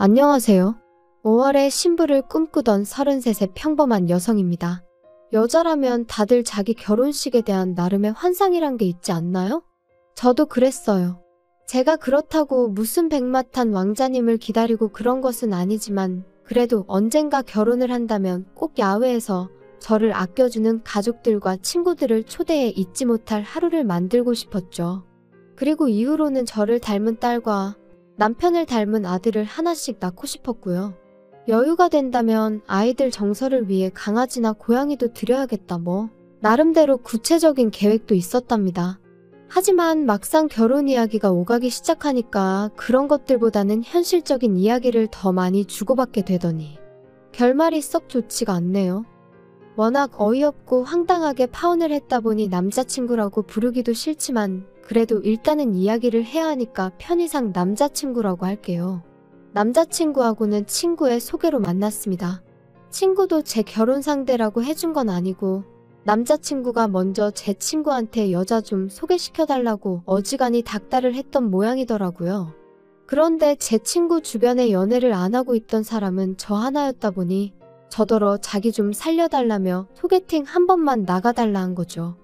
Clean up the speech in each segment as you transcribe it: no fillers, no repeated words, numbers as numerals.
안녕하세요. 5월에 신부를 꿈꾸던 33세 평범한 여성입니다. 여자라면 다들 자기 결혼식에 대한 나름의 환상이란 게 있지 않나요? 저도 그랬어요. 제가 그렇다고 무슨 백마탄 왕자님을 기다리고 그런 것은 아니지만 그래도 언젠가 결혼을 한다면 꼭 야외에서 저를 아껴주는 가족들과 친구들을 초대해 잊지 못할 하루를 만들고 싶었죠. 그리고 이후로는 저를 닮은 딸과 남편을 닮은 아들을 하나씩 낳고 싶었고요. 여유가 된다면 아이들 정서를 위해 강아지나 고양이도 드려야겠다 나름대로 구체적인 계획도 있었답니다. 하지만 막상 결혼 이야기가 오가기 시작하니까 그런 것들보다는 현실적인 이야기를 더 많이 주고받게 되더니 결말이 썩 좋지가 않네요. 워낙 어이없고 황당하게 파혼을 했다 보니 남자친구라고 부르기도 싫지만 그래도 일단은 이야기를 해야 하니까 편의상 남자친구라고 할게요. 남자친구하고는 친구의 소개로 만났습니다. 친구도 제 결혼 상대라고 해준 건 아니고 남자친구가 먼저 제 친구한테 여자 좀 소개시켜달라고 어지간히 닥달을 했던 모양이더라고요. 그런데 제 친구 주변에 연애를 안 하고 있던 사람은 저 하나였다 보니 저더러 자기 좀 살려달라며 소개팅 한 번만 나가달라 한 거죠.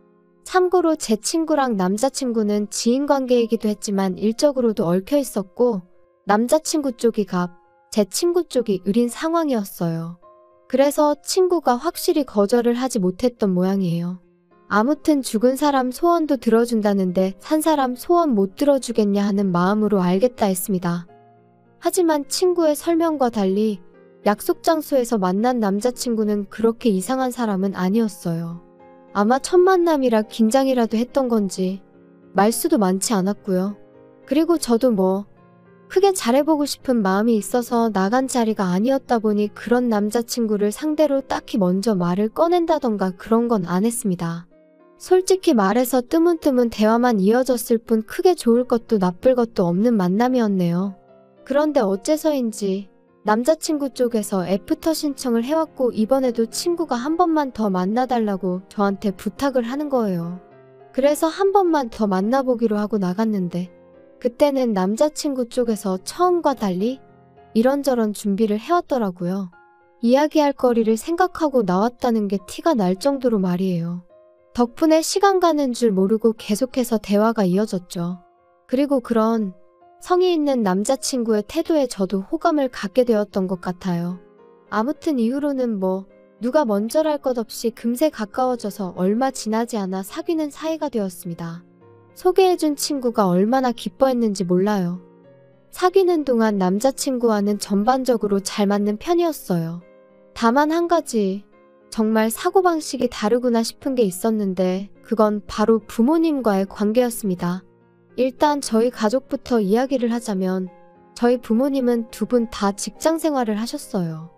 참고로 제 친구랑 남자친구는 지인관계이기도 했지만 일적으로도 얽혀 있었고 남자친구 쪽이 갑, 제 친구 쪽이 을인 상황이었어요. 그래서 친구가 확실히 거절을 하지 못했던 모양이에요. 아무튼 죽은 사람 소원도 들어준다는데 산 사람 소원 못 들어주겠냐 하는 마음으로 알겠다 했습니다. 하지만 친구의 설명과 달리 약속 장소에서 만난 남자친구는 그렇게 이상한 사람은 아니었어요. 아마 첫 만남이라 긴장이라도 했던 건지 말수도 많지 않았고요. 그리고 저도 크게 잘해보고 싶은 마음이 있어서 나간 자리가 아니었다 보니 그런 남자친구를 상대로 딱히 먼저 말을 꺼낸다던가 그런 건 안 했습니다. 솔직히 말해서 뜨문뜨문 대화만 이어졌을 뿐 크게 좋을 것도 나쁠 것도 없는 만남이었네요. 그런데 어째서인지 남자친구 쪽에서 애프터 신청을 해왔고 이번에도 친구가 한 번만 더 만나달라고 저한테 부탁을 하는 거예요. 그래서 한 번만 더 만나보기로 하고 나갔는데 그때는 남자친구 쪽에서 처음과 달리 이런저런 준비를 해왔더라고요. 이야기할 거리를 생각하고 나왔다는 게 티가 날 정도로 말이에요. 덕분에 시간 가는 줄 모르고 계속해서 대화가 이어졌죠. 그리고 그런 성의 있는 남자친구의 태도에 저도 호감을 갖게 되었던 것 같아요. 아무튼 이후로는 누가 먼저랄 것 없이 금세 가까워져서 얼마 지나지 않아 사귀는 사이가 되었습니다. 소개해준 친구가 얼마나 기뻐했는지 몰라요. 사귀는 동안 남자친구와는 전반적으로 잘 맞는 편이었어요. 다만 한 가지 정말 사고방식이 다르구나 싶은 게 있었는데 그건 바로 부모님과의 관계였습니다. 일단 저희 가족부터 이야기를 하자면 저희 부모님은 두 분 다 직장 생활을 하셨어요.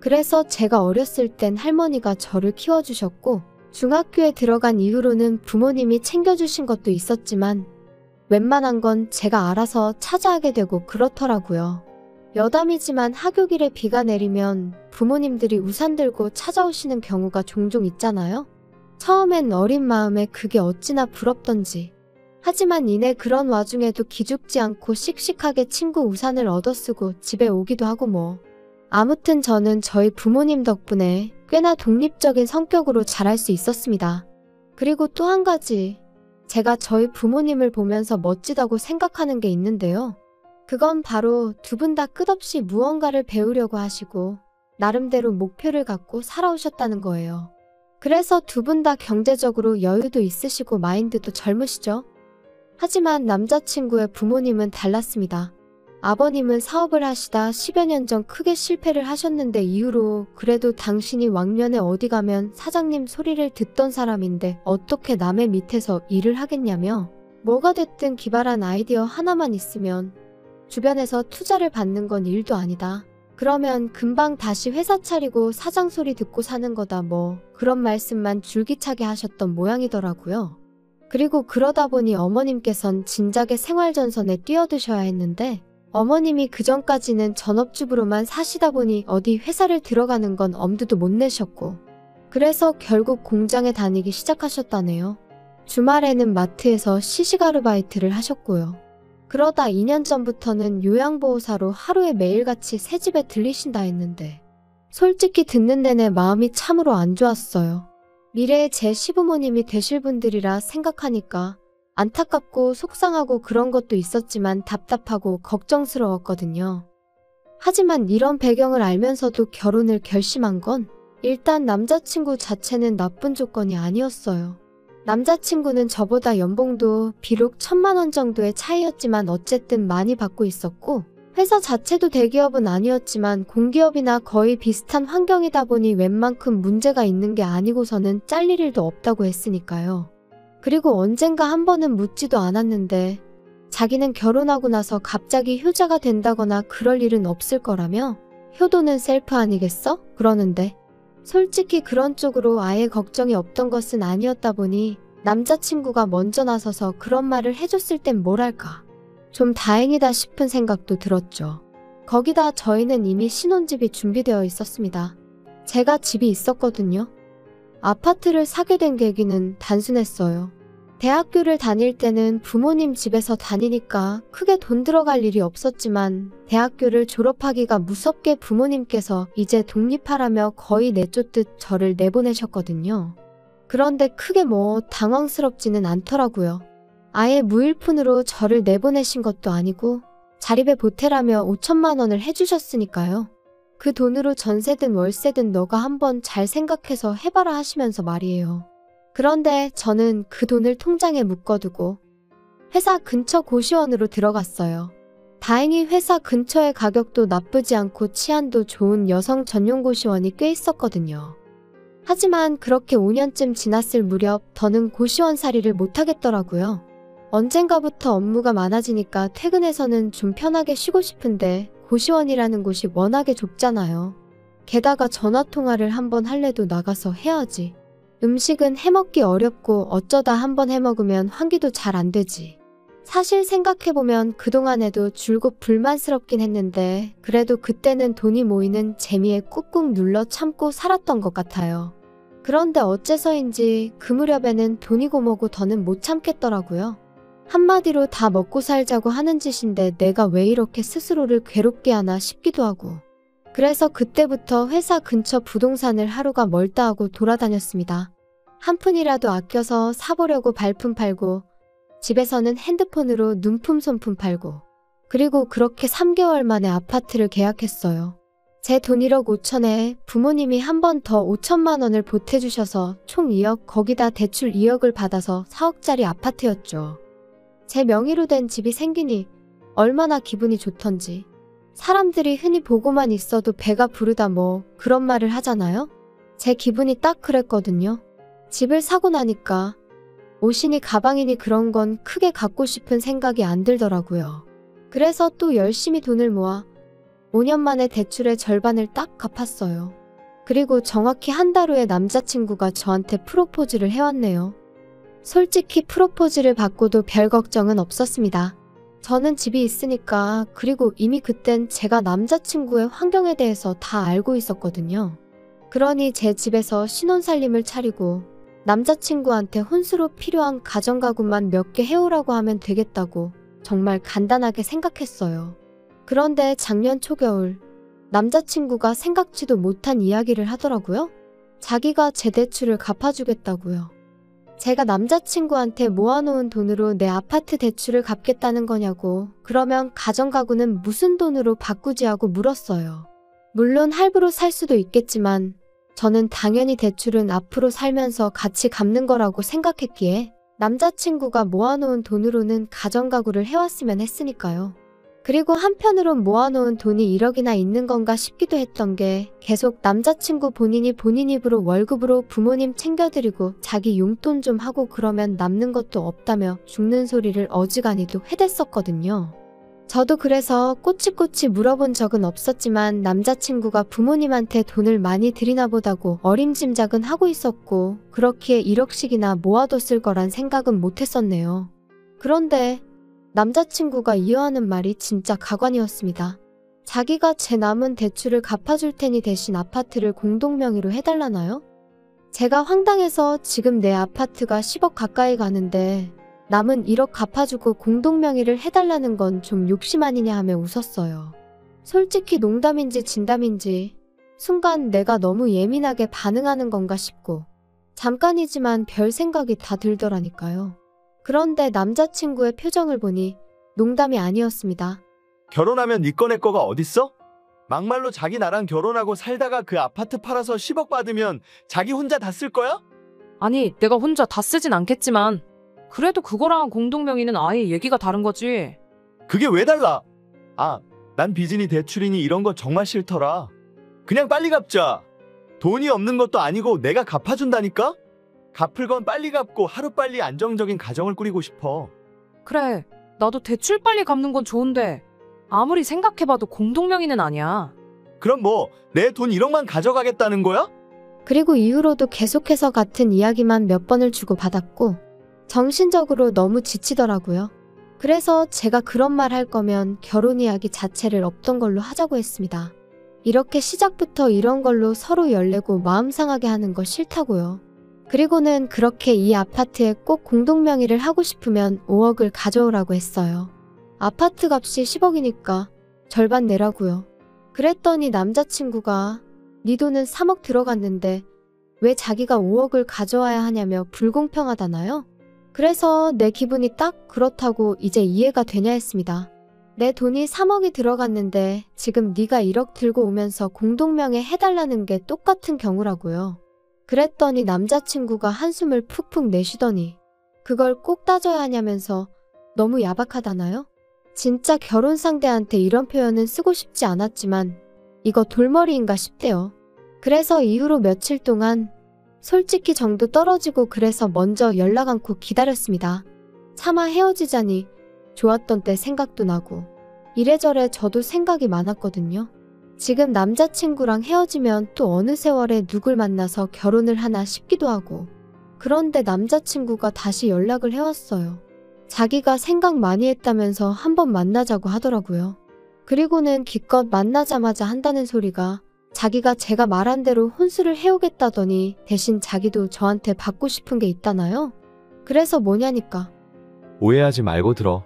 그래서 제가 어렸을 땐 할머니가 저를 키워주셨고 중학교에 들어간 이후로는 부모님이 챙겨주신 것도 있었지만 웬만한 건 제가 알아서 찾아하게 되고 그렇더라고요. 여담이지만 하교길에 비가 내리면 부모님들이 우산 들고 찾아오시는 경우가 종종 있잖아요. 처음엔 어린 마음에 그게 어찌나 부럽던지. 하지만 이내 그런 와중에도 기죽지 않고 씩씩하게 친구 우산을 얻어쓰고 집에 오기도 하고 아무튼 저는 저희 부모님 덕분에 꽤나 독립적인 성격으로 자랄 수 있었습니다. 그리고 또 한 가지 제가 저희 부모님을 보면서 멋지다고 생각하는 게 있는데요. 그건 바로 두 분 다 끝없이 무언가를 배우려고 하시고 나름대로 목표를 갖고 살아오셨다는 거예요. 그래서 두 분 다 경제적으로 여유도 있으시고 마인드도 젊으시죠? 하지만 남자친구의 부모님은 달랐습니다. 아버님은 사업을 하시다 10여 년 전 크게 실패를 하셨는데 이후로 그래도 당신이 왕년에 어디 가면 사장님 소리를 듣던 사람인데 어떻게 남의 밑에서 일을 하겠냐며 뭐가 됐든 기발한 아이디어 하나만 있으면 주변에서 투자를 받는 건 일도 아니다. 그러면 금방 다시 회사 차리고 사장 소리 듣고 사는 거다 그런 말씀만 줄기차게 하셨던 모양이더라고요. 그리고 그러다 보니 어머님께선 진작에 생활전선에 뛰어드셔야 했는데 어머님이 그전까지는 전업주부로만 사시다 보니 어디 회사를 들어가는 건 엄두도 못 내셨고 그래서 결국 공장에 다니기 시작하셨다네요. 주말에는 마트에서 시식 아르바이트를 하셨고요. 그러다 2년 전부터는 요양보호사로 하루에 매일같이 새 집에 들리신다 했는데 솔직히 듣는 내내 마음이 참으로 안 좋았어요. 미래의 제 시부모님이 되실 분들이라 생각하니까 안타깝고 속상하고 그런 것도 있었지만 답답하고 걱정스러웠거든요. 하지만 이런 배경을 알면서도 결혼을 결심한 건 일단 남자친구 자체는 나쁜 조건이 아니었어요. 남자친구는 저보다 연봉도 비록 1,000만 원 정도의 차이였지만 어쨌든 많이 받고 있었고 회사 자체도 대기업은 아니었지만 공기업이나 거의 비슷한 환경이다 보니 웬만큼 문제가 있는 게 아니고서는 잘릴 일도 없다고 했으니까요. 그리고 언젠가 한 번은 묻지도 않았는데 자기는 결혼하고 나서 갑자기 효자가 된다거나 그럴 일은 없을 거라며 효도는 셀프 아니겠어? 그러는데 솔직히 그런 쪽으로 아예 걱정이 없던 것은 아니었다 보니 남자친구가 먼저 나서서 그런 말을 해줬을 땐 뭐랄까 좀 다행이다 싶은 생각도 들었죠. 거기다 저희는 이미 신혼집이 준비되어 있었습니다. 제가 집이 있었거든요. 아파트를 사게 된 계기는 단순했어요. 대학교를 다닐 때는 부모님 집에서 다니니까 크게 돈 들어갈 일이 없었지만 대학교를 졸업하기가 무섭게 부모님께서 이제 독립하라며 거의 내쫓듯 저를 내보내셨거든요. 그런데 크게 뭐 당황스럽지는 않더라고요. 아예 무일푼으로 저를 내보내신 것도 아니고 자립에 보태라며 5천만 원을 해주셨으니까요. 그 돈으로 전세든 월세든 너가 한번 잘 생각해서 해봐라 하시면서 말이에요. 그런데 저는 그 돈을 통장에 묶어두고 회사 근처 고시원으로 들어갔어요. 다행히 회사 근처의 가격도 나쁘지 않고 치안도 좋은 여성 전용 고시원이 꽤 있었거든요. 하지만 그렇게 5년쯤 지났을 무렵 더는 고시원살이를 못하겠더라고요. 언젠가부터 업무가 많아지니까 퇴근해서는 좀 편하게 쉬고 싶은데 고시원이라는 곳이 워낙에 좁잖아요. 게다가 전화통화를 한번 할래도 나가서 해야지. 음식은 해먹기 어렵고 어쩌다 한번 해먹으면 환기도 잘 안 되지. 사실 생각해보면 그동안에도 줄곧 불만스럽긴 했는데 그래도 그때는 돈이 모이는 재미에 꾹꾹 눌러 참고 살았던 것 같아요. 그런데 어째서인지 그 무렵에는 돈이고 뭐고 더는 못 참겠더라고요. 한마디로 다 먹고 살자고 하는 짓인데 내가 왜 이렇게 스스로를 괴롭게 하나 싶기도 하고. 그래서 그때부터 회사 근처 부동산을 하루가 멀다 하고 돌아다녔습니다. 한 푼이라도 아껴서 사보려고 발품 팔고 집에서는 핸드폰으로 눈품 손품 팔고 그리고 그렇게 3개월 만에 아파트를 계약했어요. 제 돈 1억 5천에 부모님이 한 번 더 5천만 원을 보태주셔서 총 2억 거기다 대출 2억을 받아서 4억짜리 아파트였죠. 제 명의로 된 집이 생기니 얼마나 기분이 좋던지. 사람들이 흔히 보고만 있어도 배가 부르다 뭐 그런 말을 하잖아요? 제 기분이 딱 그랬거든요. 집을 사고 나니까 옷이니 가방이니 그런 건 크게 갖고 싶은 생각이 안 들더라고요. 그래서 또 열심히 돈을 모아 5년 만에 대출의 절반을 딱 갚았어요. 그리고 정확히 한 달 후에 남자친구가 저한테 프로포즈를 해왔네요. 솔직히 프로포즈를 받고도 별 걱정은 없었습니다. 저는 집이 있으니까 그리고 이미 그땐 제가 남자친구의 환경에 대해서 다 알고 있었거든요. 그러니 제 집에서 신혼살림을 차리고 남자친구한테 혼수로 필요한 가전가구만 몇 개 해오라고 하면 되겠다고 정말 간단하게 생각했어요. 그런데 작년 초겨울 남자친구가 생각지도 못한 이야기를 하더라고요. 자기가 제 대출을 갚아주겠다고요. 제가 남자친구한테 모아놓은 돈으로 내 아파트 대출을 갚겠다는 거냐고 그러면 가전가구는 무슨 돈으로 바꾸지 하고 물었어요. 물론 할부로 살 수도 있겠지만 저는 당연히 대출은 앞으로 살면서 같이 갚는 거라고 생각했기에 남자친구가 모아놓은 돈으로는 가전가구를 해왔으면 했으니까요. 그리고 한편으론 모아놓은 돈이 1억이나 있는 건가 싶기도 했던 게 계속 남자친구 본인이 본인 입으로 월급으로 부모님 챙겨드리고 자기 용돈 좀 하고 그러면 남는 것도 없다며 죽는 소리를 어지간히도 해댔었거든요. 저도 그래서 꼬치꼬치 물어본 적은 없었지만 남자친구가 부모님한테 돈을 많이 드리나 보다고 어림짐작은 하고 있었고 그렇기에 1억씩이나 모아뒀을 거란 생각은 못했었네요. 그런데 남자친구가 이어하는 말이 진짜 가관이었습니다. 자기가 제 남은 대출을 갚아줄 테니 대신 아파트를 공동명의로 해달라나요? 제가 황당해서 지금 내 아파트가 10억 가까이 가는데 남은 1억 갚아주고 공동명의를 해달라는 건 좀 욕심 아니냐 하며 웃었어요. 솔직히 농담인지 진담인지 순간 내가 너무 예민하게 반응하는 건가 싶고 잠깐이지만 별 생각이 다 들더라니까요. 그런데 남자친구의 표정을 보니 농담이 아니었습니다. 결혼하면 네 거 내 거가 어딨어? 막말로 자기 나랑 결혼하고 살다가 그 아파트 팔아서 10억 받으면 자기 혼자 다 쓸 거야? 아니, 내가 혼자 다 쓰진 않겠지만 그래도 그거랑 공동명의는 아예 얘기가 다른 거지. 그게 왜 달라? 난 빚이니 대출이니 이런 거 정말 싫더라. 그냥 빨리 갚자. 돈이 없는 것도 아니고 내가 갚아준다니까? 갚을 건 빨리 갚고 하루빨리 안정적인 가정을 꾸리고 싶어. 그래, 나도 대출 빨리 갚는 건 좋은데 아무리 생각해봐도 공동명의는 아니야. 그럼 뭐 내 돈 1억만 가져가겠다는 거야? 그리고 이후로도 계속해서 같은 이야기만 몇 번을 주고받았고 정신적으로 너무 지치더라고요. 그래서 제가 그런 말 할 거면 결혼 이야기 자체를 없던 걸로 하자고 했습니다. 이렇게 시작부터 이런 걸로 서로 열내고 마음 상하게 하는 거 싫다고요. 그리고는 그렇게 이 아파트에 꼭 공동명의를 하고 싶으면 5억을 가져오라고 했어요. 아파트 값이 10억이니까 절반 내라고요. 그랬더니 남자친구가 네 돈은 3억 들어갔는데 왜 자기가 5억을 가져와야 하냐며 불공평하다나요? 그래서 내 기분이 딱 그렇다고 이제 이해가 되냐 했습니다. 내 돈이 3억이 들어갔는데 지금 네가 1억 들고 오면서 공동명의 해달라는 게 똑같은 경우라고요. 그랬더니 남자친구가 한숨을 푹푹 내쉬더니 그걸 꼭 따져야 하냐면서 너무 야박하다나요? 진짜 결혼 상대한테 이런 표현은 쓰고 싶지 않았지만 이거 돌머리인가 싶대요. 그래서 이후로 며칠 동안 솔직히 정도 떨어지고 그래서 먼저 연락 않고 기다렸습니다. 차마 헤어지자니 좋았던 때 생각도 나고 이래저래 저도 생각이 많았거든요. 지금 남자친구랑 헤어지면 또 어느 세월에 누굴 만나서 결혼을 하나 싶기도 하고 그런데 남자친구가 다시 연락을 해왔어요. 자기가 생각 많이 했다면서 한번 만나자고 하더라고요. 그리고는 기껏 만나자마자 한다는 소리가 자기가 제가 말한 대로 혼수를 해오겠다더니 대신 자기도 저한테 받고 싶은 게 있다나요? 그래서 뭐냐니까. 오해하지 말고 들어.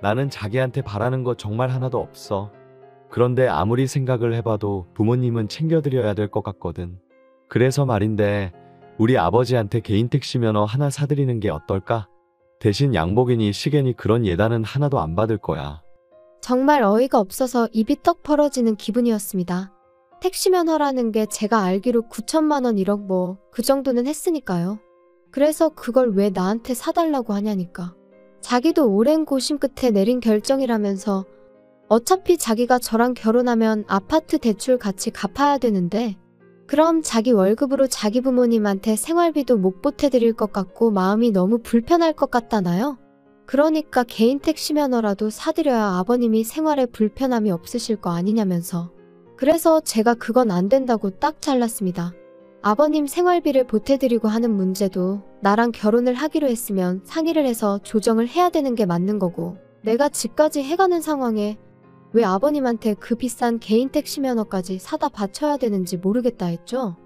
나는 자기한테 바라는 거 정말 하나도 없어. 그런데 아무리 생각을 해봐도 부모님은 챙겨드려야 될 것 같거든. 그래서 말인데 우리 아버지한테 개인 택시 면허 하나 사드리는 게 어떨까? 대신 양복이니 시계니 그런 예단은 하나도 안 받을 거야. 정말 어이가 없어서 입이 떡 벌어지는 기분이었습니다. 택시 면허라는 게 제가 알기로 9천만 원 1억 뭐 그 정도는 했으니까요. 그래서 그걸 왜 나한테 사달라고 하냐니까. 자기도 오랜 고심 끝에 내린 결정이라면서 어차피 자기가 저랑 결혼하면 아파트 대출 같이 갚아야 되는데 그럼 자기 월급으로 자기 부모님한테 생활비도 못 보태드릴 것 같고 마음이 너무 불편할 것 같다나요? 그러니까 개인 택시 면허라도 사드려야 아버님이 생활에 불편함이 없으실 거 아니냐면서. 그래서 제가 그건 안 된다고 딱 잘랐습니다. 아버님 생활비를 보태드리고 하는 문제도 나랑 결혼을 하기로 했으면 상의를 해서 조정을 해야 되는 게 맞는 거고 내가 집까지 해가는 상황에 왜 아버님한테 그 비싼 개인 택시 면허까지 사다 바쳐야 되는지 모르겠다 했죠.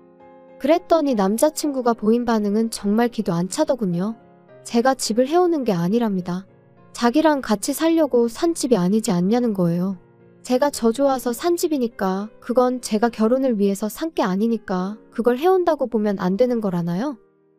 그랬더니 남자친구가 보인 반응은 정말 기도 안 차더군요. 제가 집을 해오는 게 아니랍니다. 자기랑 같이 살려고 산 집이 아니지 않냐는 거예요. 제가 저 좋아서 산 집이니까 그건 제가 결혼을 위해서 산 게 아니니까 그걸 해온다고 보면 안 되는 거라나요?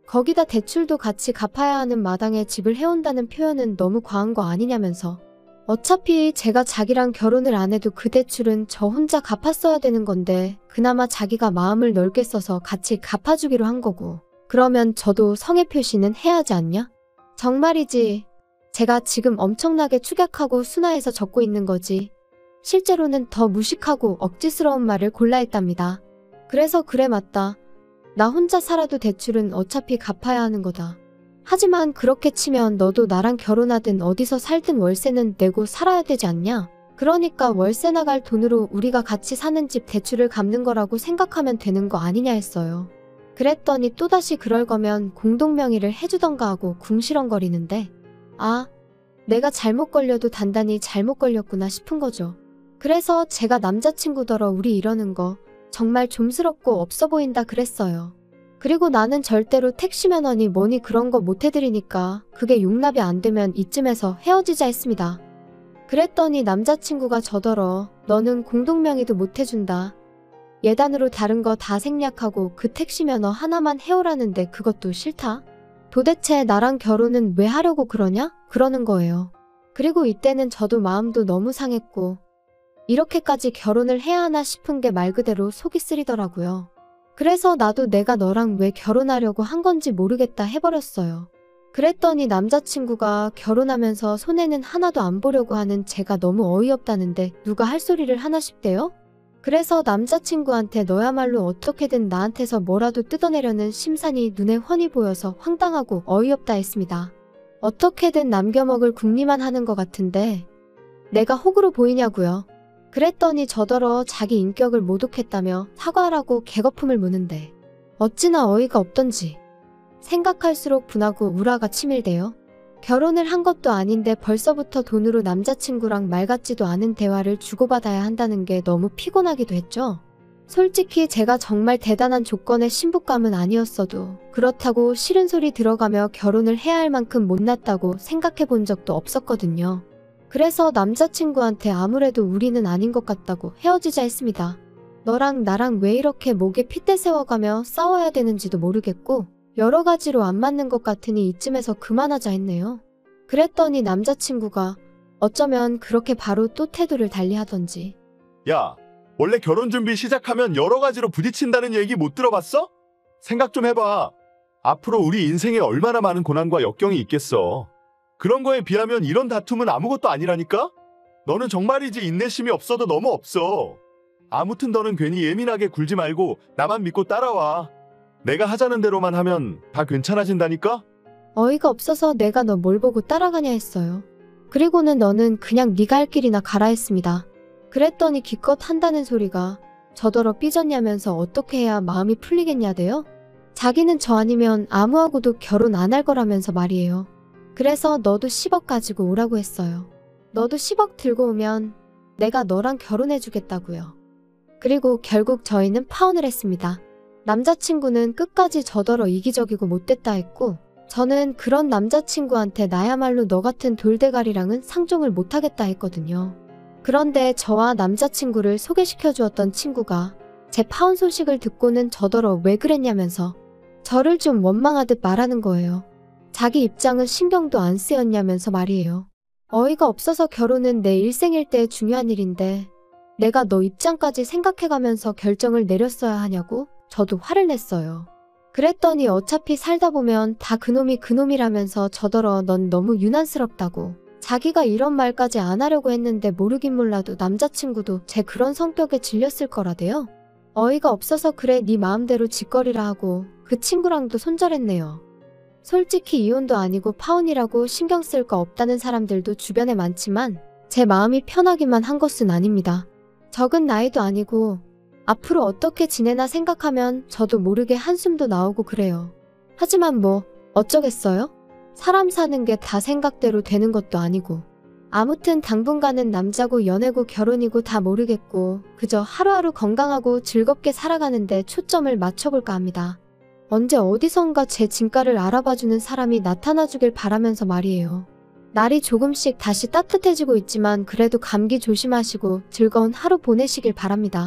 거기다 대출도 같이 갚아야 하는 마당에 집을 해온다는 표현은 너무 과한 거 아니냐면서. 어차피 제가 자기랑 결혼을 안 해도 그 대출은 저 혼자 갚았어야 되는 건데 그나마 자기가 마음을 넓게 써서 같이 갚아주기로 한 거고 그러면 저도 성의 표시는 해야 하지 않냐? 정말이지. 제가 지금 엄청나게 축약하고 순화해서 적고 있는 거지. 실제로는 더 무식하고 억지스러운 말을 골라 했답니다. 그래서 그래 맞다. 나 혼자 살아도 대출은 어차피 갚아야 하는 거다. 하지만 그렇게 치면 너도 나랑 결혼하든 어디서 살든 월세는 내고 살아야 되지 않냐? 그러니까 월세 나갈 돈으로 우리가 같이 사는 집 대출을 갚는 거라고 생각하면 되는 거 아니냐 했어요. 그랬더니 또다시 그럴 거면 공동명의를 해주던가 하고 궁시렁거리는데 내가 잘못 걸려도 단단히 잘못 걸렸구나 싶은 거죠. 그래서 제가 남자친구더러 우리 이러는 거 정말 좀스럽고 없어 보인다 그랬어요. 그리고 나는 절대로 택시 면허니 뭐니 그런 거 못 해드리니까 그게 용납이 안 되면 이쯤에서 헤어지자 했습니다. 그랬더니 남자친구가 저더러 너는 공동명의도 못 해준다. 예단으로 다른 거 다 생략하고 그 택시 면허 하나만 해오라는데 그것도 싫다. 도대체 나랑 결혼은 왜 하려고 그러냐? 그러는 거예요. 그리고 이때는 저도 마음도 너무 상했고 이렇게까지 결혼을 해야 하나 싶은 게 말 그대로 속이 쓰리더라고요. 그래서 나도 내가 너랑 왜 결혼하려고 한 건지 모르겠다 해버렸어요. 그랬더니 남자친구가 결혼하면서 손해는 하나도 안 보려고 하는 제가 너무 어이없다는데 누가 할 소리를 하나 싶대요? 그래서 남자친구한테 너야말로 어떻게든 나한테서 뭐라도 뜯어내려는 심산이 눈에 훤히 보여서 황당하고 어이없다 했습니다. 어떻게든 남겨먹을 궁리만 하는 것 같은데 내가 호구로 보이냐고요. 그랬더니 저더러 자기 인격을 모독했다며 사과하라고 개거품을 무는데 어찌나 어이가 없던지 생각할수록 분하고 우라가 치밀대요. 결혼을 한 것도 아닌데 벌써부터 돈으로 남자친구랑 말 같지도 않은 대화를 주고받아야 한다는 게 너무 피곤하기도 했죠. 솔직히 제가 정말 대단한 조건의 신부감은 아니었어도 그렇다고 싫은 소리 들어가며 결혼을 해야 할 만큼 못났다고 생각해 본 적도 없었거든요. 그래서 남자친구한테 아무래도 우리는 아닌 것 같다고 헤어지자 했습니다. 너랑 나랑 왜 이렇게 목에 핏대 세워가며 싸워야 되는지도 모르겠고 여러 가지로 안 맞는 것 같으니 이쯤에서 그만하자 했네요. 그랬더니 남자친구가 어쩌면 그렇게 바로 또 태도를 달리하던지. 야, 원래 결혼 준비 시작하면 여러 가지로 부딪힌다는 얘기 못 들어봤어? 생각 좀 해봐. 앞으로 우리 인생에 얼마나 많은 고난과 역경이 있겠어. 그런 거에 비하면 이런 다툼은 아무것도 아니라니까? 너는 정말이지 인내심이 없어도 너무 없어. 아무튼 너는 괜히 예민하게 굴지 말고 나만 믿고 따라와. 내가 하자는 대로만 하면 다 괜찮아진다니까? 어이가 없어서 내가 너 뭘 보고 따라가냐 했어요. 그리고는 너는 그냥 네가 할 길이나 가라 했습니다. 그랬더니 기껏 한다는 소리가 저더러 삐졌냐면서 어떻게 해야 마음이 풀리겠냐대요? 자기는 저 아니면 아무하고도 결혼 안 할 거라면서 말이에요. 그래서 너도 10억 가지고 오라고 했어요. 너도 10억 들고 오면 내가 너랑 결혼해주겠다고요. 그리고 결국 저희는 파혼을 했습니다. 남자친구는 끝까지 저더러 이기적이고 못됐다 했고 저는 그런 남자친구한테 나야말로 너 같은 돌대가리랑은 상종을 못하겠다 했거든요. 그런데 저와 남자친구를 소개시켜 주었던 친구가 제 파혼 소식을 듣고는 저더러 왜 그랬냐면서 저를 좀 원망하듯 말하는 거예요. 자기 입장은 신경도 안 쓰였냐면서 말이에요. 어이가 없어서 결혼은 내 일생일 때 중요한 일인데 내가 너 입장까지 생각해가면서 결정을 내렸어야 하냐고 저도 화를 냈어요. 그랬더니 어차피 살다 보면 다 그놈이 그놈이라면서 저더러 넌 너무 유난스럽다고 자기가 이런 말까지 안 하려고 했는데 모르긴 몰라도 남자친구도 제 그런 성격에 질렸을 거라대요. 어이가 없어서 그래 네 마음대로 짓거리라 하고 그 친구랑도 손절했네요. 솔직히 이혼도 아니고 파혼이라고 신경 쓸 거 없다는 사람들도 주변에 많지만 제 마음이 편하기만 한 것은 아닙니다. 적은 나이도 아니고 앞으로 어떻게 지내나 생각하면 저도 모르게 한숨도 나오고 그래요. 하지만 뭐 어쩌겠어요? 사람 사는 게 다 생각대로 되는 것도 아니고 아무튼 당분간은 남자고 연애고 결혼이고 다 모르겠고 그저 하루하루 건강하고 즐겁게 살아가는데 초점을 맞춰볼까 합니다. 언제 어디선가 제 진가를 알아봐주는 사람이 나타나주길 바라면서 말이에요. 날이 조금씩 다시 따뜻해지고 있지만 그래도 감기 조심하시고 즐거운 하루 보내시길 바랍니다.